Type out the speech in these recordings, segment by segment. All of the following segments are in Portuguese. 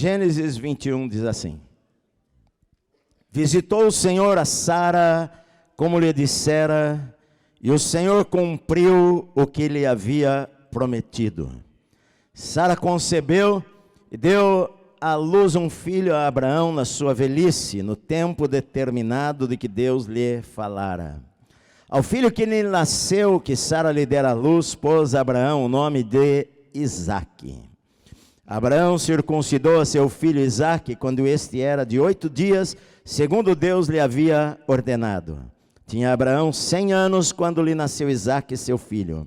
Gênesis 21 diz assim: visitou o Senhor a Sara, como lhe dissera, e o Senhor cumpriu o que lhe havia prometido. Sara concebeu e deu à luz um filho a Abraão na sua velhice, no tempo determinado de que Deus lhe falara. Ao filho que lhe nasceu, que Sara lhe dera à luz, pôs Abraão o nome de Isaque. Abraão circuncidou a seu filho Isaque quando este era de 8 dias, segundo Deus lhe havia ordenado. Tinha Abraão 100 anos quando lhe nasceu Isaque, seu filho.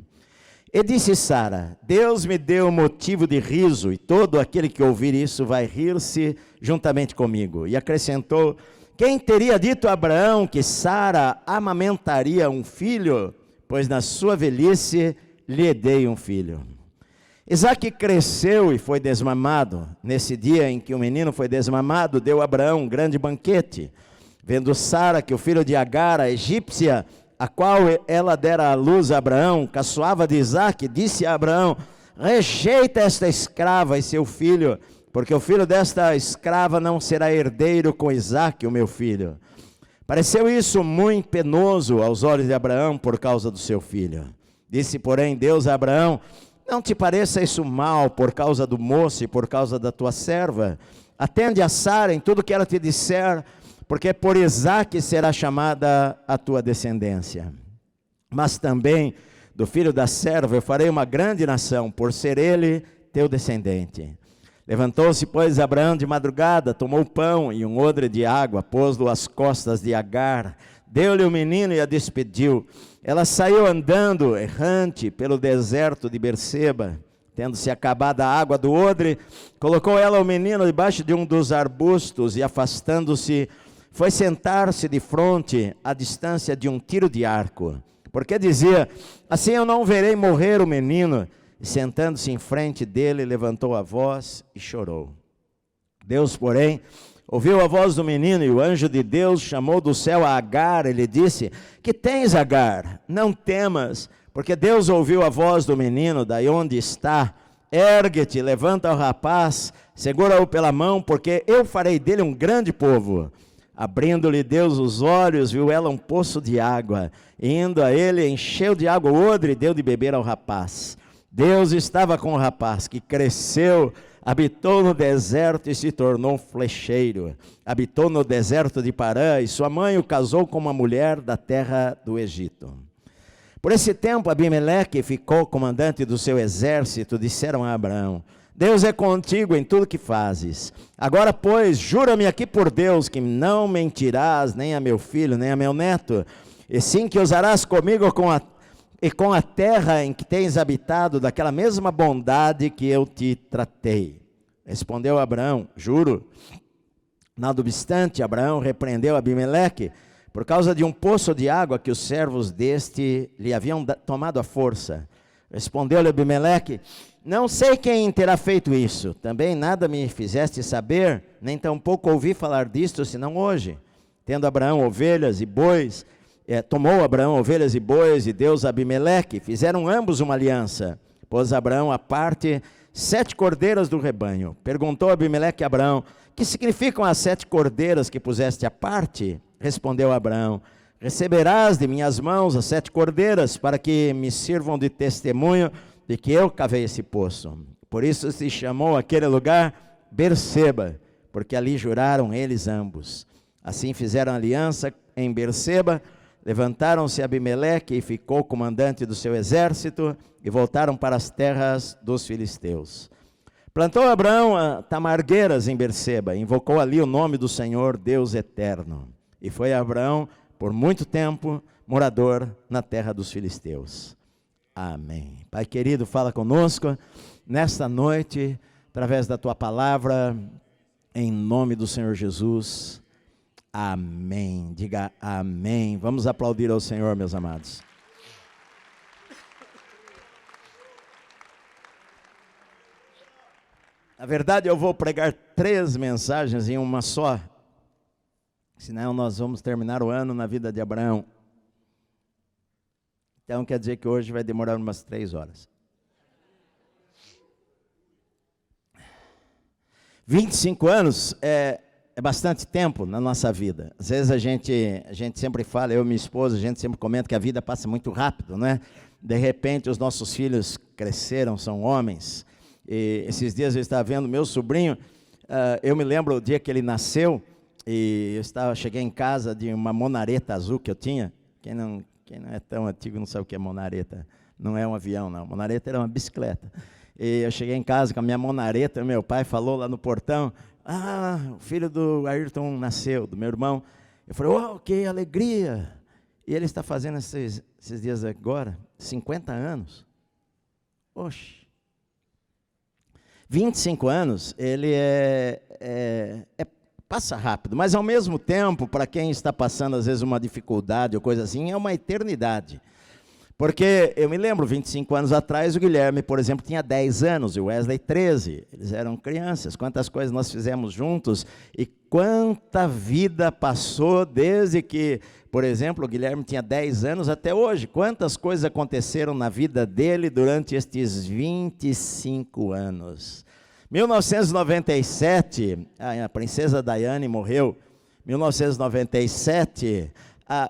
E disse Sara: Deus me deu motivo de riso, e todo aquele que ouvir isso vai rir-se juntamente comigo. E acrescentou: quem teria dito a Abraão que Sara amamentaria um filho? Pois na sua velhice lhe dei um filho. Isaque cresceu e foi desmamado. Nesse dia em que o menino foi desmamado, deu a Abraão um grande banquete. Vendo Sara que o filho de Agar, a egípcia, a qual ela dera à luz a Abraão, caçoava de Isaque, disse a Abraão: rejeita esta escrava e seu filho, porque o filho desta escrava não será herdeiro com Isaque, o meu filho. Pareceu isso muito penoso aos olhos de Abraão por causa do seu filho. Disse, porém, Deus a Abraão: não te pareça isso mal por causa do moço e por causa da tua serva. Atende a Sara em tudo que ela te disser, porque por Isaque será chamada a tua descendência. Mas também do filho da serva eu farei uma grande nação, por ser ele teu descendente. Levantou-se, pois, Abraão de madrugada, tomou pão e um odre de água, pôs-lo às costas de Agar, deu-lhe o menino e a despediu. Ela saiu andando, errante, pelo deserto de Berseba. Tendo-se acabado a água do odre, colocou ela o menino debaixo de um dos arbustos e, afastando-se, foi sentar-se de fronte, à distância de um tiro de arco. Porque dizia: assim eu não verei morrer o menino. E sentando-se em frente dele, levantou a voz e chorou. Deus, porém, ouviu a voz do menino, e o anjo de Deus chamou do céu a Agar, e lhe disse: que tens, Agar? Não temas, porque Deus ouviu a voz do menino, daí onde está. Ergue-te, levanta o rapaz, segura-o pela mão, porque eu farei dele um grande povo. Abrindo-lhe Deus os olhos, viu ela um poço de água. Indo a ele, encheu de água o odre e deu de beber ao rapaz. Deus estava com o rapaz, que cresceu, habitou no deserto e se tornou flecheiro. Habitou no deserto de Parã, e sua mãe o casou com uma mulher da terra do Egito. Por esse tempo, Abimeleque ficou comandante do seu exército. Disseram a Abraão: Deus é contigo em tudo que fazes. Agora, pois, jura-me aqui por Deus que não mentirás nem a meu filho, nem a meu neto, e sim que usarás comigo com a terra em que tens habitado, daquela mesma bondade que eu te tratei. Respondeu Abraão: juro. Nada obstante, Abraão repreendeu Abimeleque por causa de um poço de água que os servos deste lhe haviam tomado à força. Respondeu-lhe Abimeleque: não sei quem terá feito isso. Também nada me fizeste saber, nem tampouco ouvi falar disto, senão hoje. Tendo Abraão ovelhas e bois, tomou Abraão ovelhas e bois, e Deus a Abimeleque. Fizeram ambos uma aliança. Pôs Abraão à parte 7 cordeiras do rebanho. Perguntou Abimeleque a Abraão: que significam as 7 cordeiras que puseste à parte? Respondeu Abraão: receberás de minhas mãos as 7 cordeiras, para que me sirvam de testemunho de que eu cavei esse poço. Por isso se chamou aquele lugar Berseba, porque ali juraram eles ambos. Assim fizeram aliança em Berseba. Levantaram-se Abimeleque e ficou comandante do seu exército, e voltaram para as terras dos filisteus. Plantou Abraão tamargueiras em Berseba, invocou ali o nome do Senhor, Deus eterno. E foi Abraão, por muito tempo, morador na terra dos filisteus. Amém. Pai querido, fala conosco nesta noite, através da tua palavra, em nome do Senhor Jesus. Amém. Diga amém. Vamos aplaudir ao Senhor, meus amados. Na verdade, eu vou pregar 3 mensagens em uma só, senão nós vamos terminar o ano na vida de Abraão. Então quer dizer que hoje vai demorar umas 3 horas. 25 anos é bastante tempo na nossa vida. Às vezes a gente sempre fala, eu e minha esposa, a gente sempre comenta que a vida passa muito rápido, né? De repente os nossos filhos cresceram, são homens. E esses dias eu estava vendo meu sobrinho, eu me lembro o dia que ele nasceu, e cheguei em casa de uma monareta azul que eu tinha. Quem não é tão antigo não sabe o que é monareta. Não é um avião, não. Monareta era uma bicicleta. E eu cheguei em casa com a minha monareta, e meu pai falou lá no portão, o filho do Ayrton nasceu, do meu irmão. Eu falei, que alegria! E ele está fazendo esses dias agora, 50 anos. Oxe! 25 anos, ele passa rápido, mas ao mesmo tempo, para quem está passando às vezes uma dificuldade ou coisa assim, é uma eternidade. Porque eu me lembro, 25 anos atrás, o Guilherme, por exemplo, tinha 10 anos, e o Wesley 13. Eles eram crianças. Quantas coisas nós fizemos juntos e quanta vida passou desde que, por exemplo, o Guilherme tinha 10 anos até hoje. Quantas coisas aconteceram na vida dele durante estes 25 anos. 1997, a princesa Diane morreu. 1997,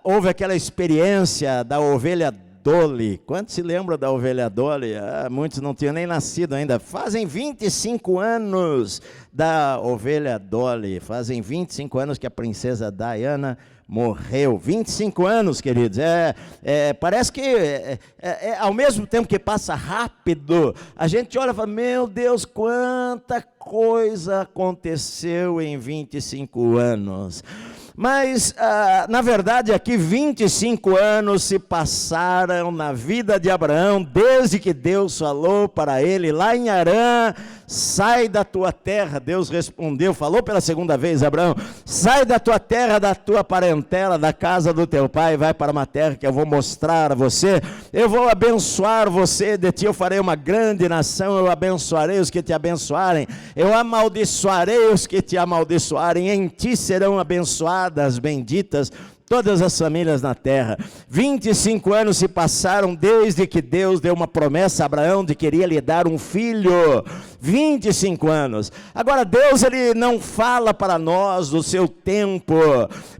houve aquela experiência da ovelha Dolly. Quantos se lembram da ovelha Dolly? Muitos não tinham nem nascido ainda. Fazem 25 anos da ovelha Dolly. Fazem 25 anos que a princesa Diana morreu. 25 anos, queridos. Parece que ao mesmo tempo que passa rápido, a gente olha e fala, meu Deus, quanta coisa aconteceu em 25 anos. Mas, na verdade, aqui 25 anos se passaram na vida de Abraão, desde que Deus falou para ele, lá em Harã, sai da tua terra. Deus respondeu, falou pela segunda vez, Abraão, sai da tua terra, da tua parentela, da casa do teu pai, vai para uma terra que eu vou mostrar a você. Eu vou abençoar você, de ti eu farei uma grande nação, eu abençoarei os que te abençoarem, eu amaldiçoarei os que te amaldiçoarem, em ti serão abençoadas, benditas todas as famílias na terra. 25 anos se passaram desde que Deus deu uma promessa a Abraão de que iria lhe dar um filho. 25 anos. Agora Deus, ele não fala para nós do seu tempo,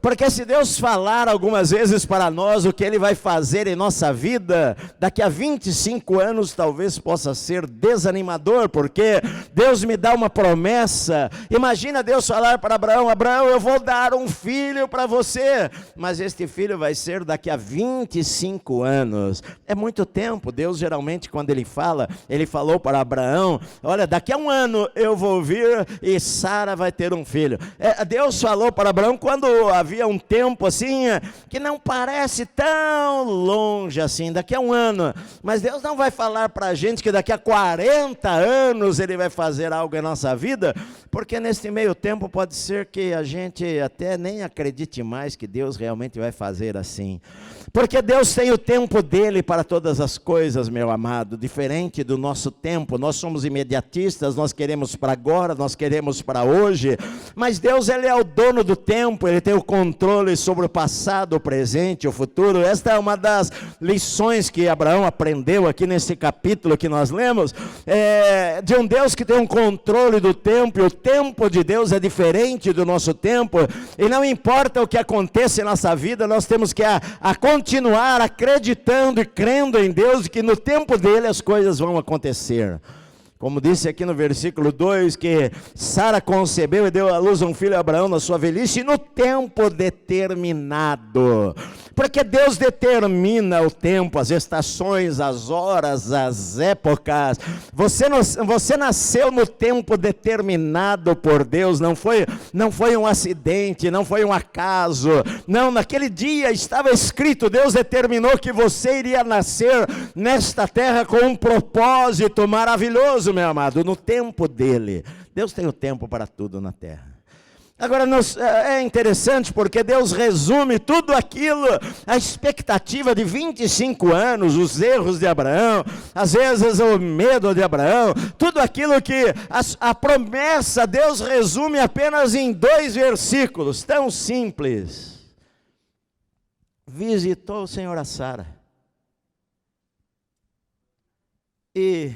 porque se Deus falar algumas vezes para nós o que ele vai fazer em nossa vida, daqui a 25 anos talvez possa ser desanimador, porque Deus me dá uma promessa. Imagina Deus falar para Abraão, Abraão, eu vou dar um filho para você, mas este filho vai ser daqui a 25 anos. É muito tempo. Deus geralmente quando ele fala, ele falou para Abraão, olha, daqui a um ano eu vou vir e Sara vai ter um filho. Deus falou para Abraão quando havia um tempo assim, que não parece tão longe assim, daqui a um ano. Mas Deus não vai falar para a gente que daqui a 40 anos ele vai fazer algo em nossa vida, porque nesse meio tempo pode ser que a gente até nem acredite mais que Deus realmente vai fazer assim. Porque Deus tem o tempo dele para todas as coisas, meu amado, diferente do nosso tempo. Nós somos imediatistas, nós queremos para agora, nós queremos para hoje, mas Deus, ele é o dono do tempo, ele tem o controle sobre o passado, o presente, o futuro. Esta é uma das lições que Abraão aprendeu aqui nesse capítulo que nós lemos, de um Deus que tem um controle do tempo, e o tempo de Deus é diferente do nosso tempo, e não importa o que aconteça em nossa vida, nós temos que continuar acreditando e crendo em Deus, que no tempo dele as coisas vão acontecer. Como disse aqui no versículo 2, que Sara concebeu e deu à luz um filho a Abraão na sua velhice, no tempo determinado. Porque Deus determina o tempo, as estações, as horas, as épocas. Você nasceu no tempo determinado por Deus, não foi um acidente, não foi um acaso. Não, naquele dia estava escrito, Deus determinou que você iria nascer nesta terra com um propósito maravilhoso, meu amado, no tempo dele. Deus tem o tempo para tudo na terra. Agora, é interessante porque Deus resume tudo aquilo, a expectativa de 25 anos, os erros de Abraão, às vezes o medo de Abraão, tudo aquilo que a promessa, Deus resume apenas em 2 versículos, tão simples. Visitou o Senhor a Sara e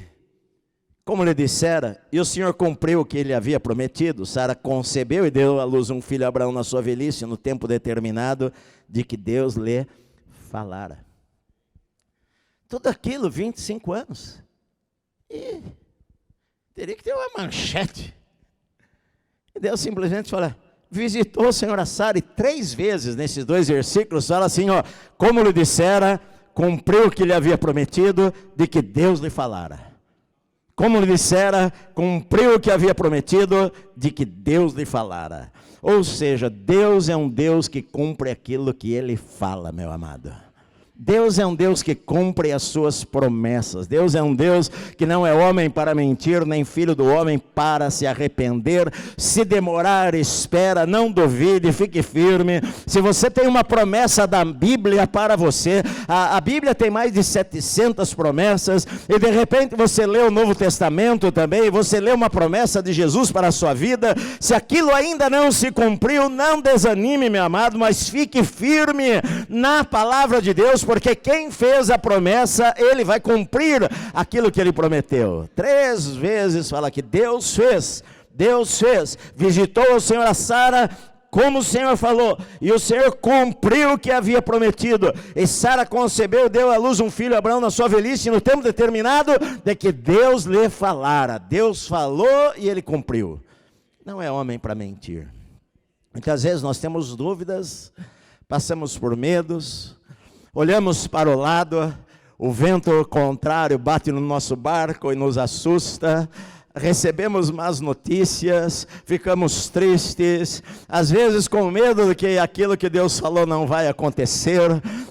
como lhe dissera, e o Senhor cumpriu o que ele havia prometido. Sara concebeu e deu à luz um filho a Abraão na sua velhice, no tempo determinado de que Deus lhe falara. Tudo aquilo, 25 anos. E teria que ter uma manchete. E Deus simplesmente fala, visitou o Senhor a Sara, e 3 vezes nesses 2 versículos fala assim, ó, como lhe dissera, cumpriu o que lhe havia prometido, de que Deus lhe falara. Como lhe dissera, cumpriu o que havia prometido, de que Deus lhe falara. Ou seja, Deus é um Deus que cumpre aquilo que Ele fala, meu amado. Deus é um Deus que cumpre as suas promessas. Deus é um Deus que não é homem para mentir, nem filho do homem para se arrepender. Se demorar, espera, não duvide, fique firme. Se você tem uma promessa da Bíblia para você, a Bíblia tem mais de 700 promessas, e de repente você lê o Novo Testamento também, você lê uma promessa de Jesus para a sua vida. Se aquilo ainda não se cumpriu, não desanime, meu amado, mas fique firme na palavra de Deus, porque quem fez a promessa, Ele vai cumprir aquilo que Ele prometeu. 3 vezes fala que Deus fez, visitou o Senhor a Sara, como o Senhor falou, e o Senhor cumpriu o que havia prometido, e Sara concebeu e deu à luz um filho a Abraão na sua velhice, no tempo determinado de que Deus lhe falara. Deus falou e Ele cumpriu. Não é homem para mentir. Muitas vezes nós temos dúvidas, passamos por medos, olhamos para o lado, o vento contrário bate no nosso barco e nos assusta, recebemos más notícias, ficamos tristes, às vezes com medo de que aquilo que Deus falou não vai acontecer,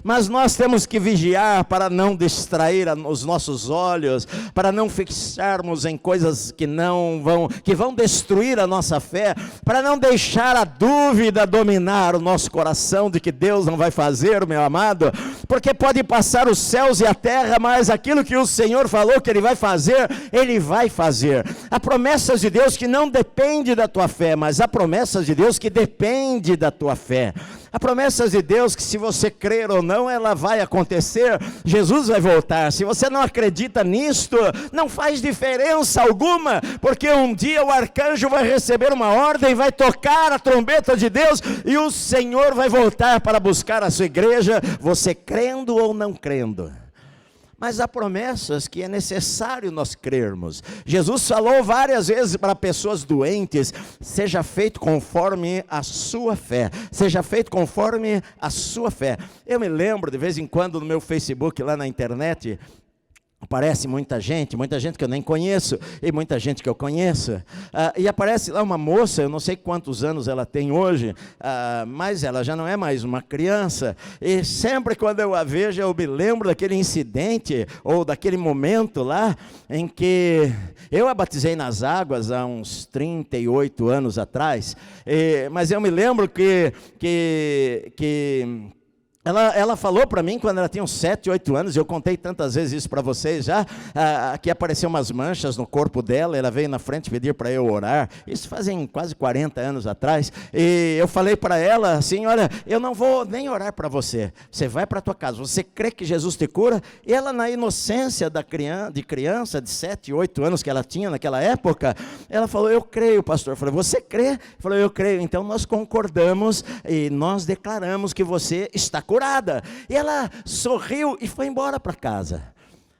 mas nós temos que vigiar para não distrair os nossos olhos, para não fixarmos em coisas que vão destruir a nossa fé, para não deixar a dúvida dominar o nosso coração de que Deus não vai fazer, meu amado, porque pode passar os céus e a terra, mas aquilo que o Senhor falou que Ele vai fazer, Ele vai fazer. Há promessas de Deus que não dependem da tua fé, mas há promessas de Deus que dependem da tua fé. Há promessas de Deus que, se você crer ou não, ela vai acontecer. Jesus vai voltar. Se você não acredita nisto, não faz diferença alguma, porque um dia o arcanjo vai receber uma ordem, vai tocar a trombeta de Deus, e o Senhor vai voltar para buscar a sua igreja, você crendo ou não crendo. Mas há promessas que é necessário nós crermos. Jesus falou várias vezes para pessoas doentes, seja feito conforme a sua fé, seja feito conforme a sua fé. Eu me lembro de vez em quando no meu Facebook, lá na internet, aparece muita gente que eu nem conheço, e muita gente que eu conheço, e aparece lá uma moça, eu não sei quantos anos ela tem hoje, mas ela já não é mais uma criança, e sempre quando eu a vejo, eu me lembro daquele incidente, ou daquele momento lá, em que eu a batizei nas águas há uns 38 anos atrás, mas eu me lembro que ela falou para mim quando ela tinha uns 7, 8 anos, eu contei tantas vezes isso para vocês já, que apareceu umas manchas no corpo dela, ela veio na frente pedir para eu orar, isso fazem quase 40 anos atrás, e eu falei para ela assim, olha, eu não vou nem orar para você, você vai para a tua casa, você crê que Jesus te cura? E ela, na inocência de criança, de 7, 8 anos que ela tinha naquela época, ela falou, eu creio, pastor. Eu falei, você crê? Eu falei, eu creio. Então nós concordamos e nós declaramos que você está curado. E ela sorriu e foi embora para casa.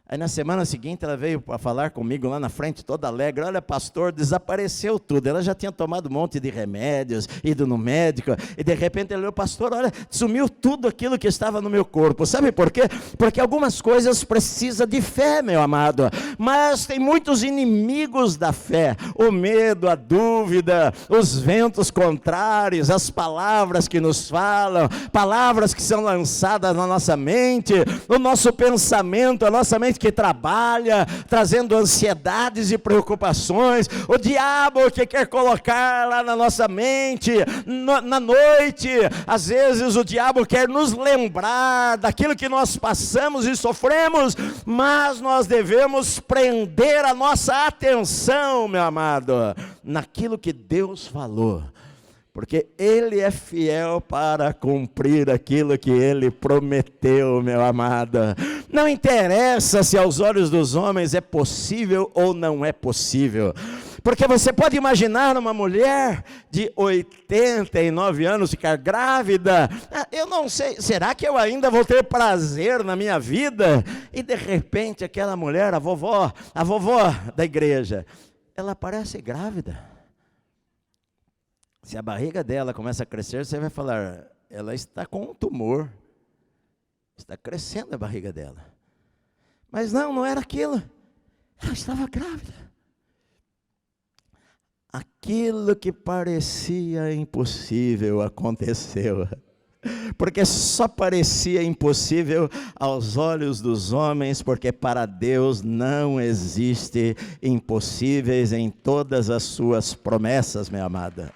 Aí na semana seguinte ela veio para falar comigo lá na frente, toda alegre, olha pastor, desapareceu tudo, ela já tinha tomado um monte de remédios, ido no médico, e de repente ela olhou, pastor, olha, sumiu tudo aquilo que estava no meu corpo, sabe por quê? Porque algumas coisas precisam de fé, meu amado, mas tem muitos inimigos da fé, o medo, a dúvida, os ventos contrários, as palavras que nos falam, palavras que são lançadas na nossa mente, no nosso pensamento, a nossa mente que trabalha, trazendo ansiedades e preocupações, o diabo que quer colocar lá na nossa mente, na noite, às vezes o diabo quer nos lembrar daquilo que nós passamos e sofremos, mas nós devemos prender a nossa atenção, meu amado, naquilo que Deus falou, porque Ele é fiel para cumprir aquilo que Ele prometeu, meu amado. Não interessa se aos olhos dos homens é possível ou não é possível, porque você pode imaginar uma mulher de 89 anos ficar grávida. Eu não sei, será que eu ainda vou ter prazer na minha vida? E de repente aquela mulher, a vovó da igreja, ela aparece grávida. Se a barriga dela começa a crescer, você vai falar, ela está com um tumor. Está crescendo a barriga dela. Mas não era aquilo. Ela estava grávida. Aquilo que parecia impossível aconteceu, porque só parecia impossível aos olhos dos homens, porque para Deus não existe impossíveis em todas as suas promessas, minha amada.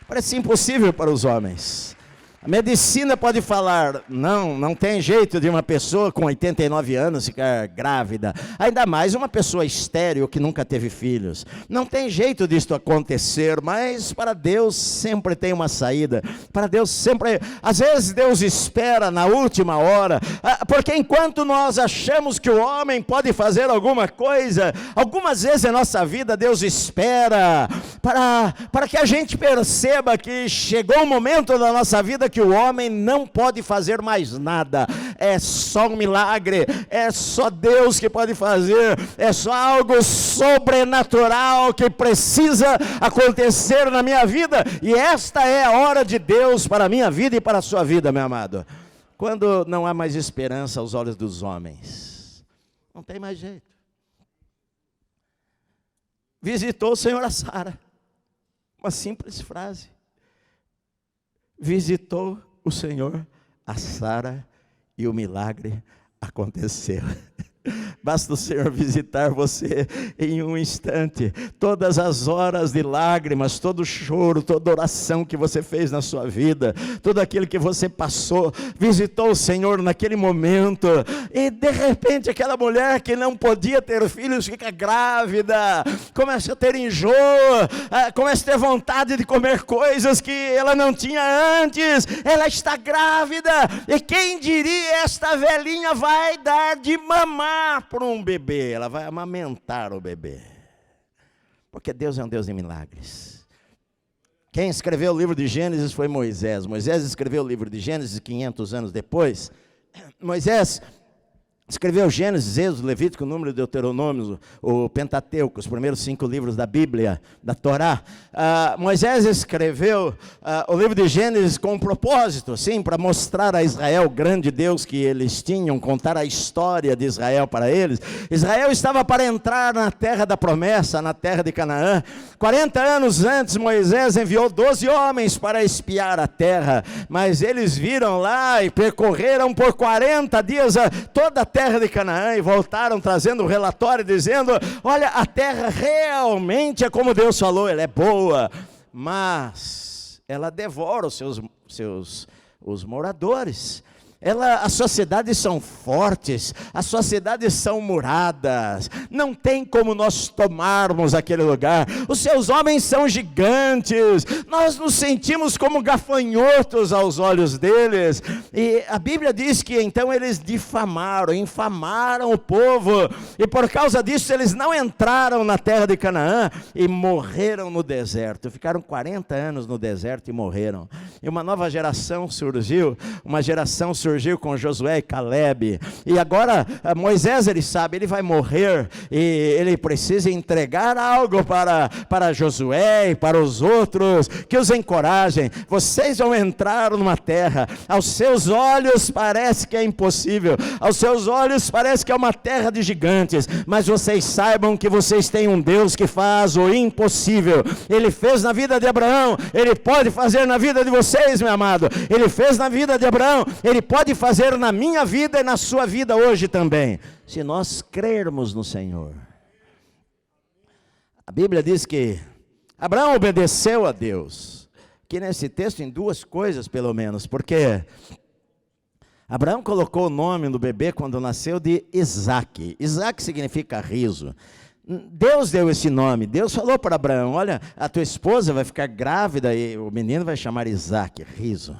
Parecia impossível para os homens. A medicina pode falar, não tem jeito de uma pessoa com 89 anos ficar grávida, ainda mais uma pessoa estéril que nunca teve filhos. Não tem jeito disto acontecer, mas para Deus sempre tem uma saída. Para Deus sempre, às vezes Deus espera na última hora, porque enquanto nós achamos que o homem pode fazer alguma coisa, algumas vezes em nossa vida Deus espera para que a gente perceba que chegou um momento da nossa vida que o homem não pode fazer mais nada, é só um milagre, é só Deus que pode fazer, é só algo sobrenatural que precisa acontecer na minha vida, e esta é a hora de Deus para a minha vida e para a sua vida, meu amado. Quando não há mais esperança aos olhos dos homens, não tem mais jeito. Visitou o Senhor a Sara, uma simples frase. Visitou o Senhor a Sara e o milagre aconteceu. Basta o Senhor visitar você em um instante. Todas as horas de lágrimas, todo choro, toda oração que você fez na sua vida, tudo aquilo que você passou, visitou o Senhor naquele momento, e de repente aquela mulher que não podia ter filhos fica grávida, começa a ter enjoo, começa a ter vontade de comer coisas que ela não tinha antes. Ela está grávida, e quem diria, esta velhinha vai dar de mamar para um bebê, ela vai amamentar o bebê, porque Deus é um Deus de milagres. Quem escreveu o livro de Gênesis foi Moisés. Moisés escreveu o livro de Gênesis 500 anos depois. Moisés escreveu Gênesis, Êxodo, Levítico, Número, Deuteronômio, o Pentateuco, os primeiros 5 livros da Bíblia, da Torá. Moisés escreveu o livro de Gênesis com um propósito, sim, para mostrar a Israel o grande Deus que eles tinham, contar a história de Israel para eles. Israel estava para entrar na terra da promessa, na terra de Canaã. 40 anos antes, Moisés enviou 12 homens para espiar a terra, mas eles viram lá e percorreram por 40 dias toda a terra de Canaã e voltaram trazendo um relatório dizendo, olha, a terra realmente é como Deus falou, ela é boa, mas ela devora os moradores. As suas cidades são fortes, as suas cidades são muradas, não tem como nós tomarmos aquele lugar, os seus homens são gigantes, nós nos sentimos como gafanhotos aos olhos deles. E a Bíblia diz que então eles infamaram o povo, e por causa disso eles não entraram na terra de Canaã e morreram no deserto, ficaram 40 anos no deserto e morreram. E uma nova geração surgiu, surgiu com Josué e Caleb, e agora Moisés, ele sabe, ele vai morrer, e ele precisa entregar algo para Josué e para os outros, que os encorajem. Vocês vão entrar numa terra, aos seus olhos parece que é impossível, aos seus olhos parece que é uma terra de gigantes, mas vocês saibam que vocês têm um Deus que faz o impossível. Ele fez na vida de Abraão, ele pode fazer na vida de vocês, meu amado. Ele fez na vida de Abraão, ele pode fazer na minha vida e na sua vida hoje também, se nós crermos no Senhor. A Bíblia diz que Abraão obedeceu a Deus, que nesse texto em 2 coisas pelo menos, porque Abraão colocou o nome do bebê quando nasceu de Isaque. Isaque significa riso. Deus deu esse nome. Deus falou para Abraão: olha, a tua esposa vai ficar grávida e o menino vai chamar Isaque, riso.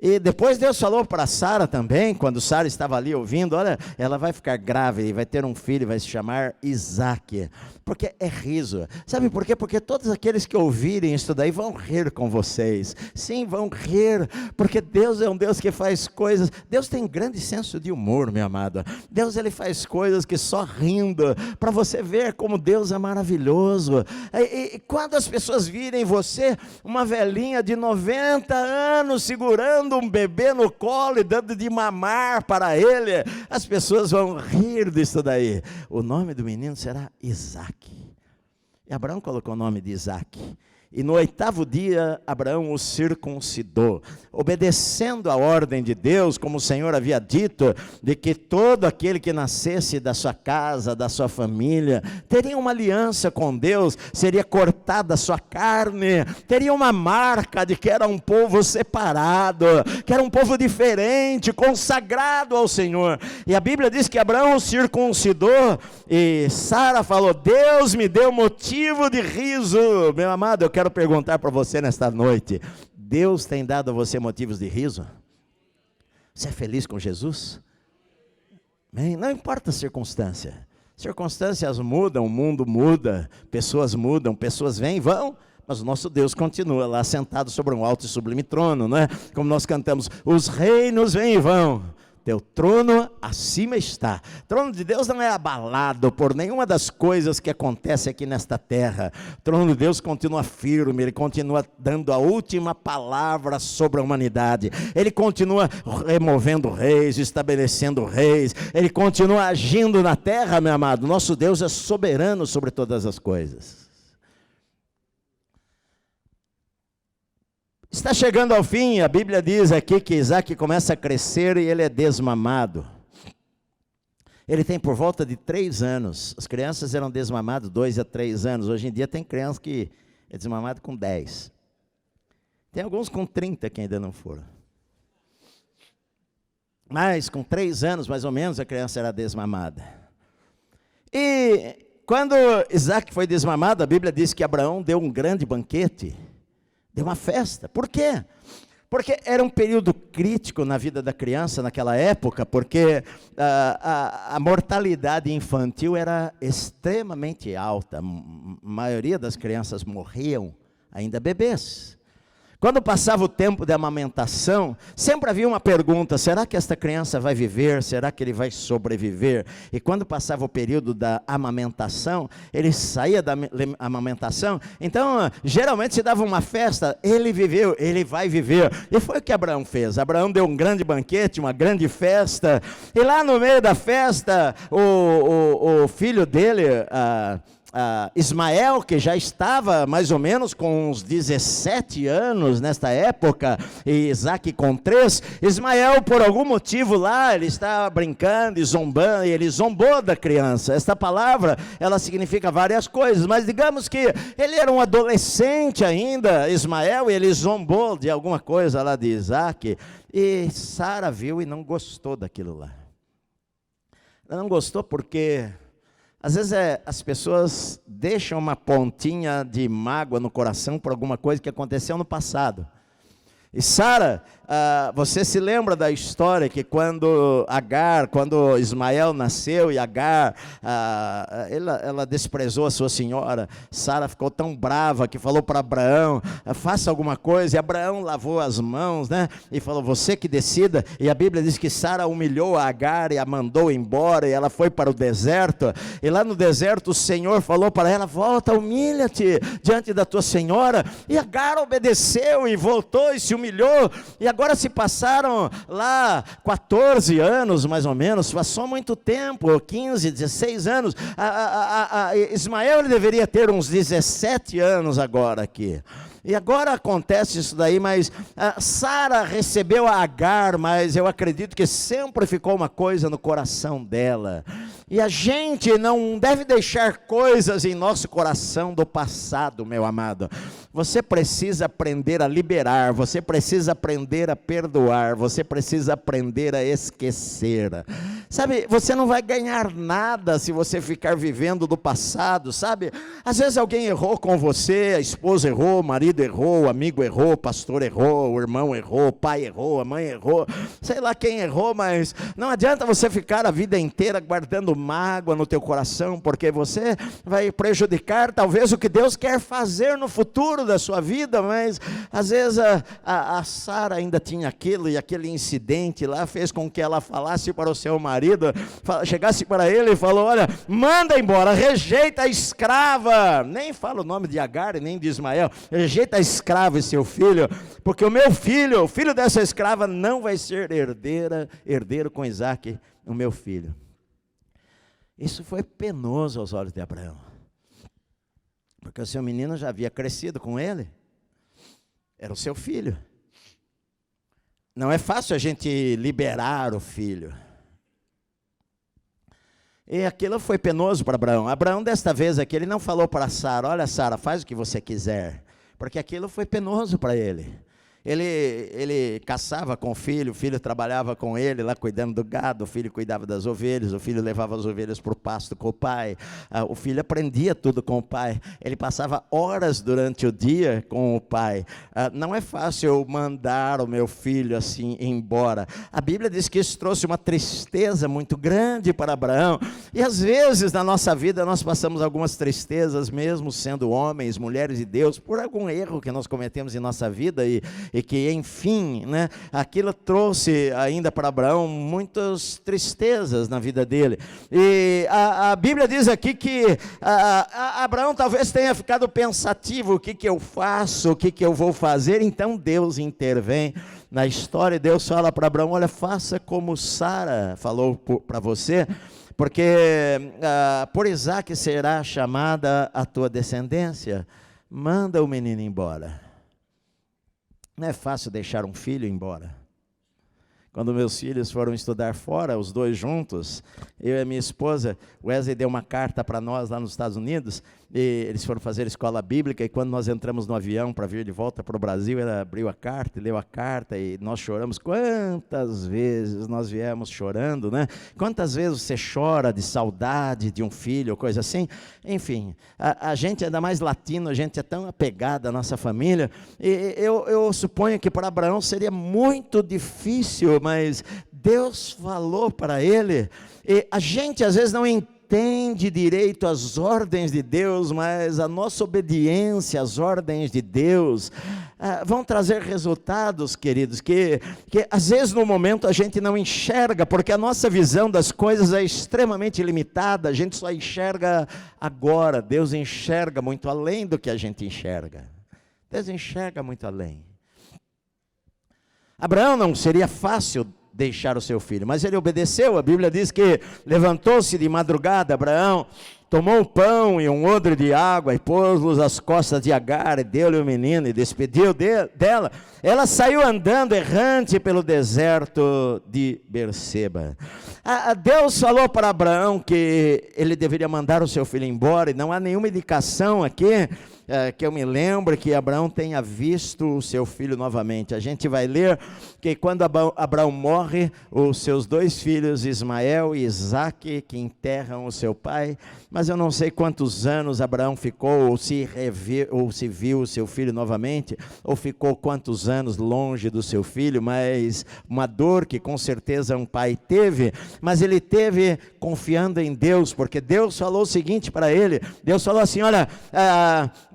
E depois Deus falou para Sara também, quando Sara estava ali ouvindo: olha, ela vai ficar grávida e vai ter um filho, vai se chamar Isaque, porque é riso. Sabe por quê? Porque todos aqueles que ouvirem isso daí vão rir com vocês. Sim, vão rir, porque Deus é um Deus que faz coisas. Deus tem grande senso de humor, meu amado. Deus, ele faz coisas que só rindo, para você ver como Deus é maravilhoso. E quando as pessoas virem você, uma velhinha de 90 anos, segurando um bebê no colo e dando de mamar para ele, as pessoas vão rir disso daí. O nome do menino será Isaque. E Abraão colocou o nome de Isaque. E no 8º dia, Abraão o circuncidou, obedecendo a ordem de Deus, como o Senhor havia dito, de que todo aquele que nascesse da sua casa, da sua família, teria uma aliança com Deus, seria cortada a sua carne, teria uma marca de que era um povo separado, que era um povo diferente, consagrado ao Senhor. E a Bíblia diz que Abraão o circuncidou, e Sara falou: Deus me deu motivo de riso. Meu amado, eu quero perguntar para você nesta noite: Deus tem dado a você motivos de riso? Você é feliz com Jesus? Bem, não importa a circunstância. Circunstâncias mudam, o mundo muda, pessoas mudam, pessoas vêm e vão, mas o nosso Deus continua lá sentado sobre um alto e sublime trono, não é? Como nós cantamos: os reinos vêm e vão, teu trono acima está. O trono de Deus não é abalado por nenhuma das coisas que acontecem aqui nesta terra. O trono de Deus continua firme, ele continua dando a última palavra sobre a humanidade. Ele continua removendo reis, estabelecendo reis. Ele continua agindo na terra, meu amado. Nosso Deus é soberano sobre todas as coisas. Está chegando ao fim, a Bíblia diz aqui que Isaque começa a crescer e ele é desmamado. Ele tem por volta de 3 anos. As crianças eram desmamadas 2 a 3 anos. Hoje em dia tem criança que é desmamada com 10. Tem alguns com 30 que ainda não foram. Mas com 3 anos mais ou menos a criança era desmamada. E quando Isaque foi desmamado, a Bíblia diz que Abraão deu um grande banquete. Deu uma festa. Por quê? Porque era um período crítico na vida da criança naquela época, porque a mortalidade infantil era extremamente alta. A maioria das crianças morriam ainda bebês. Quando passava o tempo de amamentação, sempre havia uma pergunta: será que esta criança vai viver? Será que ele vai sobreviver? E quando passava o período da amamentação, ele saía da amamentação, então geralmente se dava uma festa: ele viveu, ele vai viver. E foi o que Abraão fez. Abraão deu um grande banquete, uma grande festa, e lá no meio da festa, o filho dele, Ismael, que já estava mais ou menos com uns 17 anos nesta época, e Isaque com 3, Ismael, por algum motivo lá, ele estava brincando e zombando, e ele zombou da criança. Esta palavra, ela significa várias coisas, mas digamos que ele era um adolescente ainda, Ismael, e ele zombou de alguma coisa lá de Isaque, e Sara viu e não gostou daquilo lá. Ela não gostou porque às vezes as pessoas deixam uma pontinha de mágoa no coração por alguma coisa que aconteceu no passado. E Sara, você se lembra da história que quando Ismael nasceu e Agar, ela desprezou a sua senhora, Sara ficou tão brava que falou para Abraão: faça alguma coisa. E Abraão lavou as mãos, né? E falou: você que decida. E a Bíblia diz que Sara humilhou a Agar e a mandou embora, e ela foi para o deserto. E lá no deserto o Senhor falou para ela: volta, humilha-te diante da tua senhora. E Agar obedeceu e voltou e se humilhou. E agora se passaram lá 14 anos mais ou menos, passou muito tempo, 15, 16 anos. Ismael, ele deveria ter uns 17 anos agora aqui. E agora acontece isso daí, mas Sara recebeu a Agar, mas eu acredito que sempre ficou uma coisa no coração dela. E a gente não deve deixar coisas em nosso coração do passado, meu amado. Você precisa aprender a liberar, você precisa aprender a perdoar, você precisa aprender a esquecer. Sabe, você não vai ganhar nada se você ficar vivendo do passado, sabe? Às vezes alguém errou com você, a esposa errou, o marido errou, o amigo errou, o pastor errou, o irmão errou, o pai errou, a mãe errou, sei lá quem errou, mas não adianta você ficar a vida inteira guardando mágoa no teu coração, porque você vai prejudicar talvez o que Deus quer fazer no futuro da sua vida. Mas às vezes a Sara ainda tinha aquilo, e aquele incidente lá fez com que ela falasse para o seu marido, chegasse para ele e falou: olha, manda embora, rejeita a escrava, nem fala o nome de Agar nem de Ismael, rejeita a escrava e seu filho, porque o meu filho, o filho dessa escrava não vai ser herdeiro com Isaque, o meu filho. Isso foi penoso aos olhos de Abraão, porque o seu menino já havia crescido com ele, era o seu filho. Não é fácil a gente liberar o filho. E aquilo foi penoso para Abraão. Abraão, desta vez aqui, ele não falou para Sara: olha, Sara, faz o que você quiser, porque aquilo foi penoso para ele. Ele caçava com o filho trabalhava com ele lá cuidando do gado, o filho cuidava das ovelhas, o filho levava as ovelhas para o pasto com o pai, o filho aprendia tudo com o pai, ele passava horas durante o dia com o pai. Não é fácil eu mandar o meu filho assim embora. A Bíblia diz que isso trouxe uma tristeza muito grande para Abraão, e às vezes na nossa vida nós passamos algumas tristezas, mesmo sendo homens, mulheres de Deus, por algum erro que nós cometemos em nossa vida, e que, enfim, né, aquilo trouxe ainda para Abraão muitas tristezas na vida dele. E a Bíblia diz aqui que Abraão talvez tenha ficado pensativo: o que eu faço, o que eu vou fazer? Então Deus intervém na história, e Deus fala para Abraão: olha, faça como Sara falou para você, porque por Isaque será chamada a tua descendência. Manda o menino embora. Não é fácil deixar um filho embora. Quando meus filhos foram estudar fora, os dois juntos, eu e a minha esposa, Wesley deu uma carta para nós lá nos Estados Unidos, e eles foram fazer escola bíblica, e quando nós entramos no avião para vir de volta para o Brasil, ela abriu a carta, leu a carta, e nós choramos. Quantas vezes nós viemos chorando, né? Quantas vezes você chora de saudade de um filho, coisa assim? Enfim, a gente, ainda mais latino, a gente é tão apegado à nossa família, e eu suponho que para Abraão seria muito difícil, mas Deus falou para ele, e a gente às vezes não entende direito as ordens de Deus, mas a nossa obediência às ordens de Deus vão trazer resultados, queridos, que às vezes no momento a gente não enxerga, porque a nossa visão das coisas é extremamente limitada, a gente só enxerga agora. Deus enxerga muito além do que a gente enxerga. Deus enxerga muito além. Abraão não seria fácil deixar o seu filho, mas ele obedeceu. A Bíblia diz que levantou-se de madrugada Abraão, tomou um pão e um odre de água, e pôs-los às costas de Agar, e deu-lhe o menino, e despediu dela. Ela saiu andando errante pelo deserto de Berseba. Deus falou para Abraão que ele deveria mandar o seu filho embora, e não há nenhuma indicação aqui que eu me lembro que Abraão tenha visto o seu filho novamente. A gente vai ler que quando Abraão morre, os seus dois filhos, Ismael e Isaque, que enterram o seu pai, mas eu não sei quantos anos Abraão ficou, ou se viu o seu filho novamente, ou ficou quantos anos longe do seu filho, mas uma dor que com certeza um pai teve, mas ele teve confiando em Deus, porque Deus falou o seguinte para ele. Deus falou assim: olha,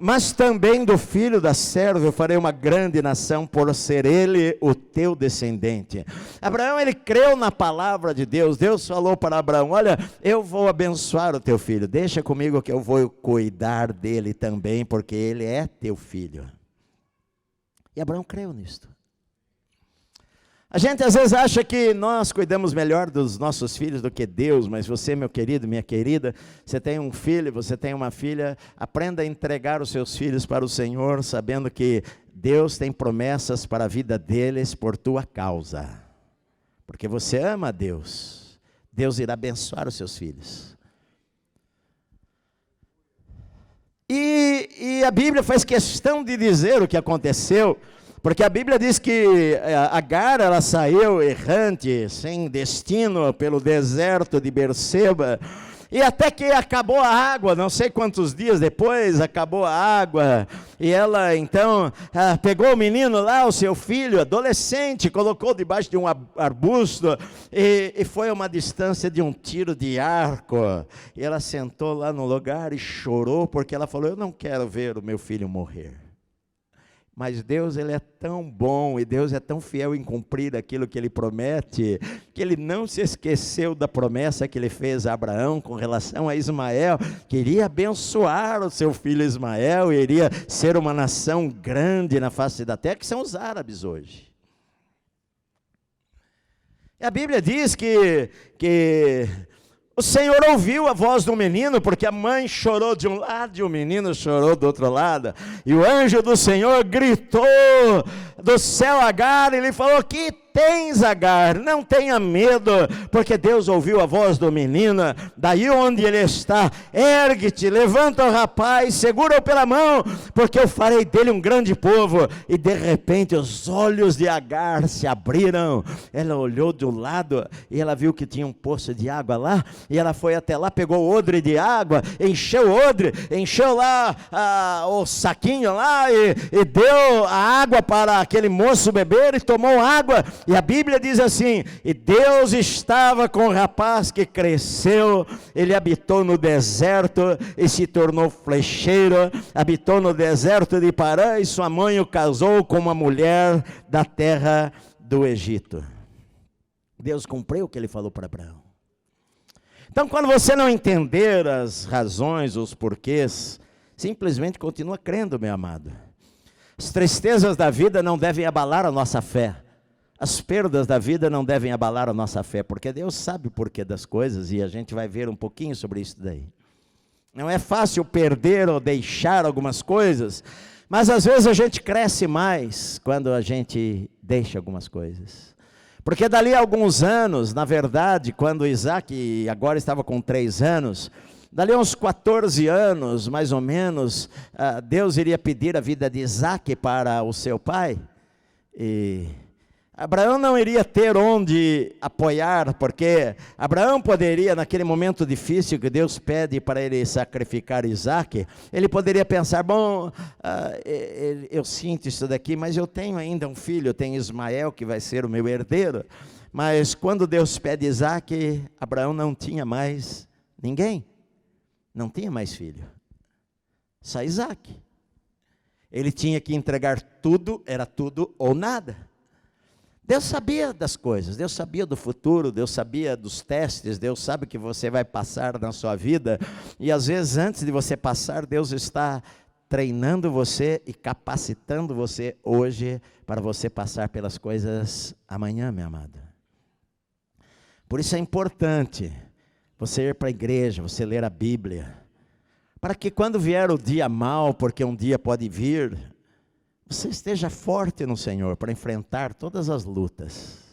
mas também do filho da serva eu farei uma grande nação, por ser ele o teu descendente. Abraão, ele creu na palavra de Deus. Deus falou para Abraão: olha, eu vou abençoar o teu filho, deixa comigo que eu vou cuidar dele também, porque ele é teu filho. E Abraão creu nisto. A gente às vezes acha que nós cuidamos melhor dos nossos filhos do que Deus, mas você, meu querido, minha querida, você tem um filho, você tem uma filha, aprenda a entregar os seus filhos para o Senhor, sabendo que Deus tem promessas para a vida deles por tua causa, porque você ama a Deus. Deus irá abençoar os seus filhos. E a Bíblia faz questão de dizer o que aconteceu. Porque a Bíblia diz que Agar, ela saiu errante, sem destino, pelo deserto de Berseba, e até que acabou a água, não sei quantos dias depois, acabou a água, e ela então pegou o menino lá, o seu filho, adolescente, colocou debaixo de um arbusto, e foi a uma distância de um tiro de arco, e ela sentou lá no lugar e chorou, porque ela falou: eu não quero ver o meu filho morrer. Mas Deus, Ele é tão bom, e Deus é tão fiel em cumprir aquilo que Ele promete, que Ele não se esqueceu da promessa que Ele fez a Abraão com relação a Ismael, que iria abençoar o seu filho Ismael, e iria ser uma nação grande na face da terra, que são os árabes hoje. E a Bíblia diz que o Senhor ouviu a voz do menino, porque a mãe chorou de um lado e o menino chorou do outro lado. E o anjo do Senhor gritou do céu a Agar e lhe falou: que tens, Agar? Não tenha medo, porque Deus ouviu a voz do menino. Daí onde ele está, ergue-te, levanta o rapaz, segura-o pela mão, porque eu farei dele um grande povo. E de repente os olhos de Agar se abriram. Ela olhou de um lado e ela viu que tinha um poço de água lá, e ela foi até lá, pegou o odre de água, encheu o odre, encheu lá o saquinho lá, e deu a água para aquele moço beber, e tomou água. E a Bíblia diz assim: e Deus estava com o rapaz que cresceu, ele habitou no deserto e se tornou flecheiro, habitou no deserto de Parã, e sua mãe o casou com uma mulher da terra do Egito. Deus cumpriu o que ele falou para Abraão. Então, quando você não entender as razões, os porquês, simplesmente continua crendo, meu amado. As tristezas da vida não devem abalar a nossa fé. As perdas da vida não devem abalar a nossa fé, porque Deus sabe o porquê das coisas, e a gente vai ver um pouquinho sobre isso daí. Não é fácil perder ou deixar algumas coisas, mas às vezes a gente cresce mais quando a gente deixa algumas coisas. Porque dali a alguns anos, na verdade, quando Isaac agora estava com 3 anos, dali a uns 14 anos, mais ou menos, Deus iria pedir a vida de Isaac para o seu pai, e Abraão não iria ter onde apoiar, porque Abraão poderia, naquele momento difícil que Deus pede para ele sacrificar Isaac, ele poderia pensar: bom, eu sinto isso daqui, mas eu tenho ainda um filho, eu tenho Ismael que vai ser o meu herdeiro. Mas quando Deus pede Isaac, Abraão não tinha mais ninguém, não tinha mais filho, só Isaac. Ele tinha que entregar tudo, era tudo ou nada. Deus sabia das coisas, Deus sabia do futuro, Deus sabia dos testes, Deus sabe o que você vai passar na sua vida, e às vezes antes de você passar, Deus está treinando você e capacitando você hoje, para você passar pelas coisas amanhã, minha amada. Por isso é importante você ir para a igreja, você ler a Bíblia, para que quando vier o dia mau, porque um dia pode vir, você esteja forte no Senhor para enfrentar todas as lutas.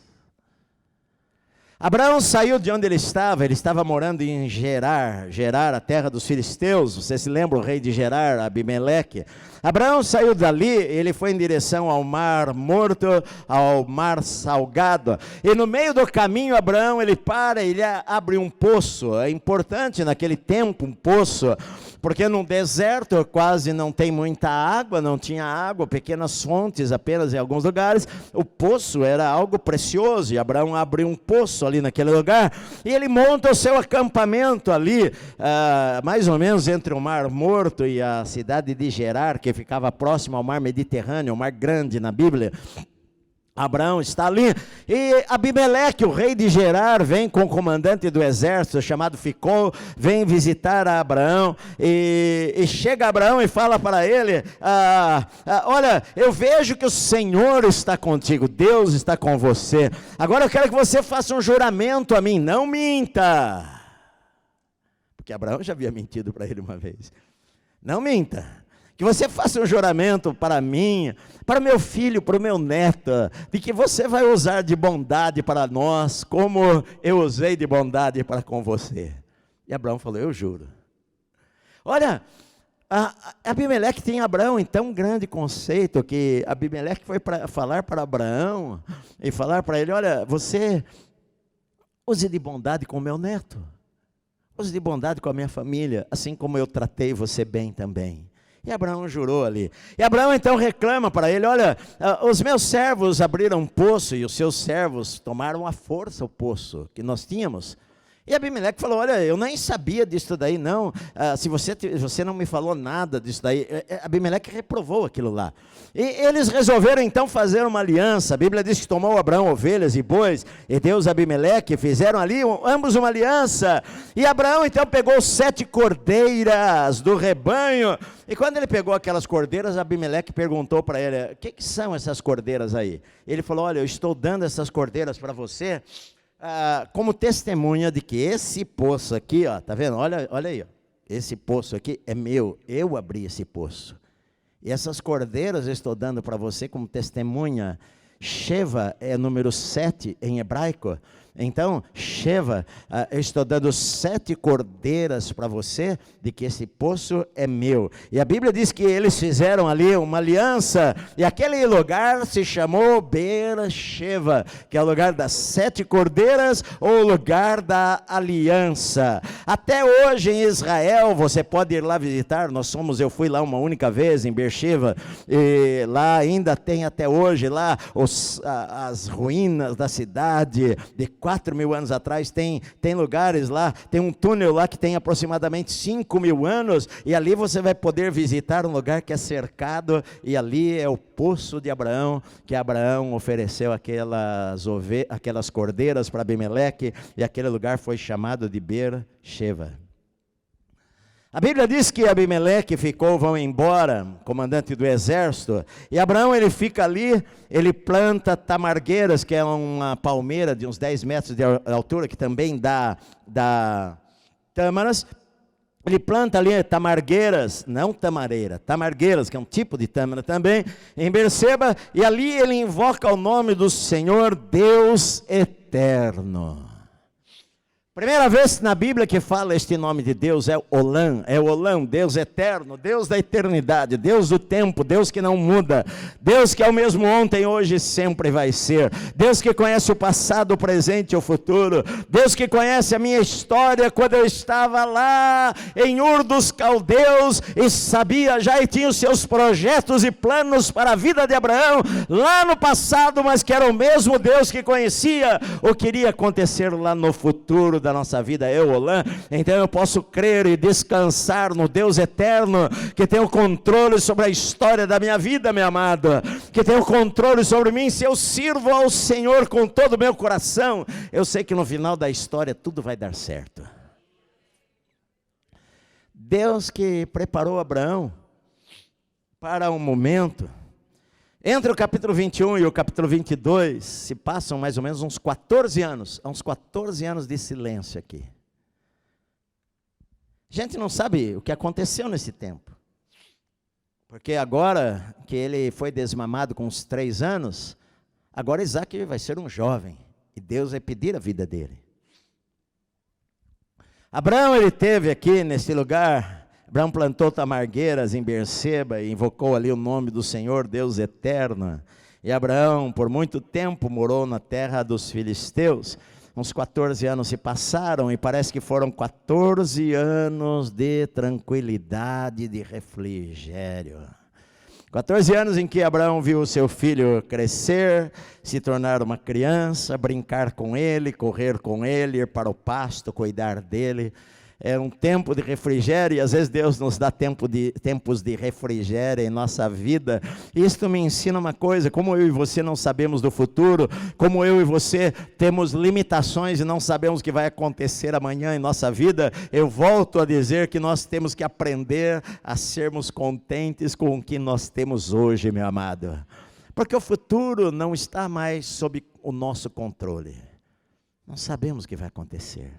Abraão saiu de onde ele estava morando em Gerar, a terra dos filisteus. Você se lembra o rei de Gerar, Abimeleque? Abraão saiu dali, ele foi em direção ao mar morto, ao mar salgado. E no meio do caminho, Abraão, ele para, ele abre um poço. É importante naquele tempo um poço, porque no deserto quase não tem muita água, não tinha água, pequenas fontes apenas em alguns lugares. O poço era algo precioso, e Abraão abre um poço ali naquele lugar, e ele monta o seu acampamento ali, mais ou menos entre o Mar Morto e a cidade de Gerar, que ficava próximo ao mar Mediterrâneo, o mar grande na Bíblia. Abraão está ali, e Abimeleque, o rei de Gerar, vem com o comandante do exército, chamado Ficol, vem visitar a Abraão, e chega Abraão e fala para ele: olha, eu vejo que o Senhor está contigo, Deus está com você, agora eu quero que você faça um juramento a mim, não minta, porque Abraão já havia mentido para ele uma vez, não minta, que você faça um juramento para mim, para meu filho, para o meu neto, de que você vai usar de bondade para nós, como eu usei de bondade para com você. E Abraão falou: eu juro. Olha, Abimeleque tem Abraão em tão grande conceito que Abimeleque foi para falar para Abraão e falar para ele: olha, você use de bondade com meu neto, use de bondade com a minha família, assim como eu tratei você bem também. E Abraão jurou ali. E Abraão então reclama para ele: olha, os meus servos abriram um poço e os seus servos tomaram à força o poço que nós tínhamos. E Abimeleque falou: olha, eu nem sabia disso daí não, se você não me falou nada disso daí. Abimeleque reprovou aquilo lá. E eles resolveram então fazer uma aliança. A Bíblia diz que tomou Abraão ovelhas e bois, e Deus e Abimeleque fizeram ali ambos uma aliança. E Abraão então pegou 7 cordeiras do rebanho, e quando ele pegou aquelas cordeiras, Abimeleque perguntou para ele: o que são essas cordeiras aí? Ele falou: olha, eu estou dando essas cordeiras para você, como testemunha de que esse poço aqui, ó, tá vendo? Olha aí, ó, esse poço aqui é meu, eu abri esse poço. E essas cordeiras eu estou dando para você como testemunha. Sheva é número 7 em hebraico. Então, Sheva, eu estou dando 7 cordeiras para você, de que esse poço é meu. E a Bíblia diz que eles fizeram ali uma aliança, e aquele lugar se chamou Beer-sheva, que é o lugar das 7 cordeiras, ou o lugar da aliança. Até hoje em Israel, você pode ir lá visitar. Eu fui lá uma única vez em Beer-sheva, e lá ainda tem até hoje, lá as ruínas da cidade, de 4.000 anos atrás, tem lugares lá, tem um túnel lá que tem aproximadamente 5.000 anos, e ali você vai poder visitar um lugar que é cercado, e ali é o poço de Abraão, que Abraão ofereceu aquelas cordeiras para Abimeleque, e aquele lugar foi chamado de Beer-sheva. A Bíblia diz que Abimeleque vão embora, comandante do exército, e Abraão ele fica ali, ele planta tamargueiras, que é uma palmeira de uns 10 metros de altura, que também dá tâmaras. Ele planta ali tamargueiras, não tamareira, tamargueiras, que é um tipo de tâmara também, em Berseba, e ali ele invoca o nome do Senhor Deus eterno. Primeira vez na Bíblia que fala este nome de Deus é Olam, Deus eterno, Deus da eternidade, Deus do tempo, Deus que não muda, Deus que é o mesmo ontem, hoje e sempre vai ser, Deus que conhece o passado, o presente e o futuro, Deus que conhece a minha história quando eu estava lá em Ur dos Caldeus e sabia já e tinha os seus projetos e planos para a vida de Abraão lá no passado, mas que era o mesmo Deus que conhecia o que iria acontecer lá no futuro da nossa vida, Olam. Então eu posso crer e descansar no Deus eterno, que tem o controle sobre a história da minha vida, meu amado, que tem o controle sobre mim. Se eu sirvo ao Senhor com todo o meu coração, eu sei que no final da história tudo vai dar certo. Deus que preparou Abraão para um momento. Entre o capítulo 21 e o capítulo 22, se passam mais ou menos uns 14 anos, há uns 14 anos de silêncio aqui. A gente não sabe o que aconteceu nesse tempo, porque agora que ele foi desmamado com uns 3 anos, agora Isaac vai ser um jovem, e Deus vai pedir a vida dele. Abraão, ele teve aqui nesse lugar, Abraão plantou tamargueiras em Berseba e invocou ali o nome do Senhor, Deus eterno. E Abraão, por muito tempo, morou na terra dos filisteus. Uns 14 anos se passaram e parece que foram 14 anos de tranquilidade, de refrigério. 14 anos em que Abraão viu o seu filho crescer, se tornar uma criança, brincar com ele, correr com ele, ir para o pasto, cuidar dele. É um tempo de refrigério, e às vezes Deus nos dá tempos de refrigério em nossa vida. Isto me ensina uma coisa: como eu e você não sabemos do futuro, como eu e você temos limitações e não sabemos o que vai acontecer amanhã em nossa vida, eu volto a dizer que nós temos que aprender a sermos contentes com o que nós temos hoje, meu amado, porque o futuro não está mais sob o nosso controle, não sabemos o que vai acontecer.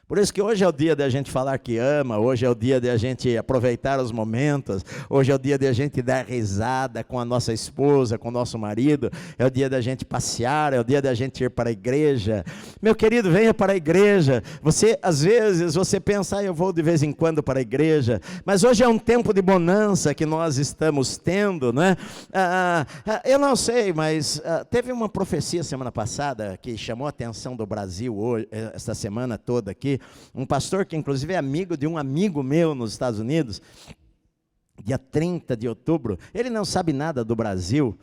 Por isso que hoje é o dia da gente falar que ama, hoje é o dia de a gente aproveitar os momentos, hoje é o dia de a gente dar risada com a nossa esposa, com o nosso marido, é o dia da gente passear, é o dia da gente ir para a igreja. Meu querido, venha para a igreja. Você, às vezes, você pensa, eu vou de vez em quando para a igreja, mas hoje é um tempo de bonança que nós estamos tendo, não é? Eu não sei, mas teve uma profecia semana passada que chamou a atenção do Brasil hoje, esta semana toda aqui. Um pastor que inclusive é amigo de um amigo meu nos Estados Unidos, dia 30 de outubro, ele não sabe nada do Brasil,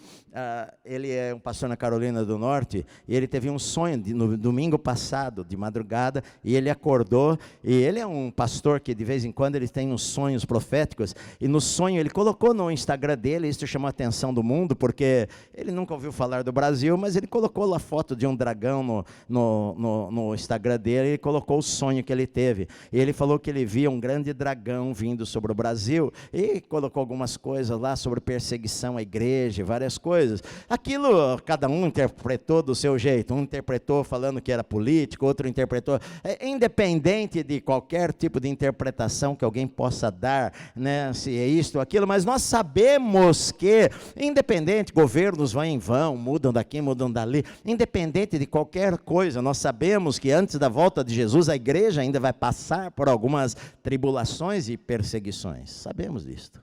ele é um pastor na Carolina do Norte, e ele teve um sonho no domingo passado, de madrugada, e ele acordou, e ele é um pastor que de vez em quando ele tem uns sonhos proféticos, e no sonho ele colocou no Instagram dele, isso chamou a atenção do mundo, porque ele nunca ouviu falar do Brasil, mas ele colocou lá a foto de um dragão no Instagram dele, e colocou o sonho que ele teve, e ele falou que ele via um grande dragão vindo sobre o Brasil, e colocou algumas coisas lá sobre perseguição à igreja, várias coisas. Aquilo, cada um interpretou do seu jeito. Um interpretou falando que era político, outro interpretou. Independente de qualquer tipo de interpretação que alguém possa dar, né, se é isto ou aquilo, mas nós sabemos que, independente, governos vão em vão, mudam daqui, mudam dali, independente de qualquer coisa, nós sabemos que antes da volta de Jesus, a igreja ainda vai passar por algumas tribulações e perseguições. Sabemos disto.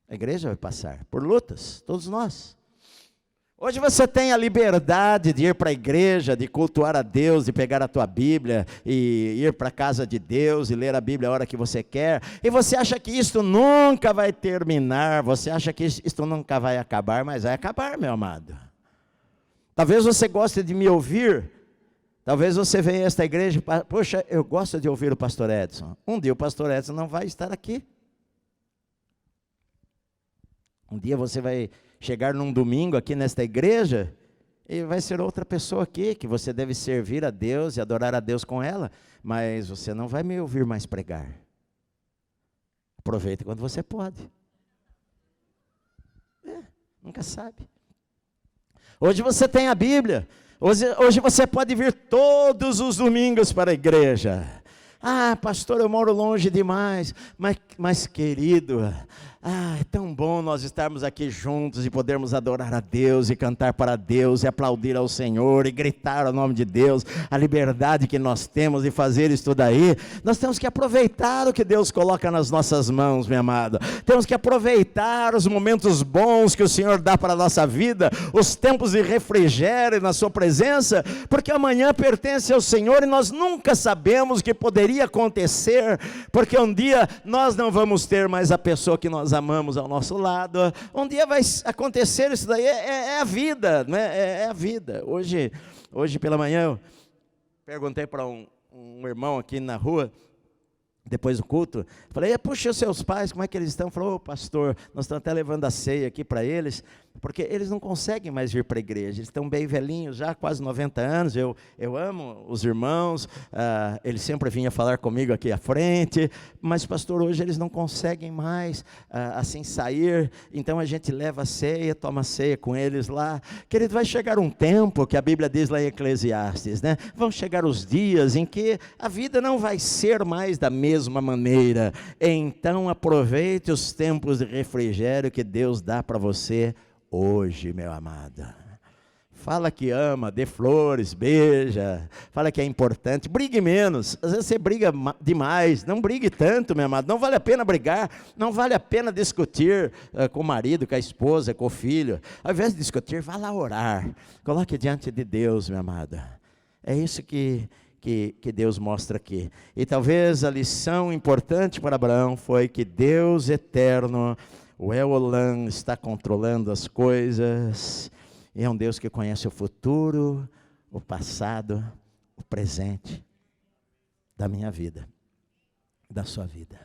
A igreja vai passar por lutas, todos nós. Hoje você tem a liberdade de ir para a igreja, de cultuar a Deus, de pegar a tua Bíblia e ir para a casa de Deus e ler a Bíblia a hora que você quer. E você acha que isto nunca vai terminar, você acha que isto nunca vai acabar, mas vai acabar, meu amado. Talvez você goste de me ouvir, talvez você venha a esta igreja e, poxa, eu gosto de ouvir o pastor Edson. Um dia o pastor Edson não vai estar aqui. Um dia você vai chegar num domingo aqui nesta igreja e vai ser outra pessoa aqui, que você deve servir a Deus e adorar a Deus com ela, mas você não vai me ouvir mais pregar. Aproveita quando você pode. Nunca sabe. Hoje você tem a Bíblia, hoje você pode vir todos os domingos para a igreja. Ah, pastor, eu moro longe demais, mas querido, é tão bom nós estarmos aqui juntos e podermos adorar a Deus e cantar para Deus e aplaudir ao Senhor e gritar o nome de Deus, a liberdade que nós temos de fazer isso daí. Nós temos que aproveitar o que Deus coloca nas nossas mãos, meu amado. Temos que aproveitar os momentos bons que o Senhor dá para a nossa vida, os tempos de refrigério na sua presença, porque amanhã pertence ao Senhor e nós nunca sabemos o que poderia acontecer, porque um dia nós não vamos ter mais a pessoa que nós amamos ao nosso lado, um dia vai acontecer isso daí, é a vida, né? É a vida. Hoje pela manhã eu perguntei para um irmão aqui na rua, depois do culto, falei, puxa, os seus pais, como é que eles estão? Falou, pastor, nós estamos até levando a ceia aqui para eles, porque eles não conseguem mais vir para a igreja, eles estão bem velhinhos já, quase 90 anos, eu amo os irmãos, eles sempre vinham falar comigo aqui à frente, mas pastor, hoje eles não conseguem mais assim sair, então a gente leva a ceia, toma a ceia com eles lá. Querido, vai chegar um tempo, que a Bíblia diz lá em Eclesiastes, né? Vão chegar os dias em que a vida não vai ser mais da mesma maneira, então aproveite os tempos de refrigério que Deus dá para você hoje, meu amado. Fala que ama, dê flores, beija, fala que é importante, brigue menos. Às vezes você briga demais, não brigue tanto, meu amado, não vale a pena brigar, não vale a pena discutir com o marido, com a esposa, com o filho. Ao invés de discutir, vá lá orar, coloque diante de Deus, meu amado. É isso que Deus mostra aqui. E talvez a lição importante para Abraão foi que Deus eterno, o El Olam, está controlando as coisas, e é um Deus que conhece o futuro, o passado, o presente da minha vida, da sua vida.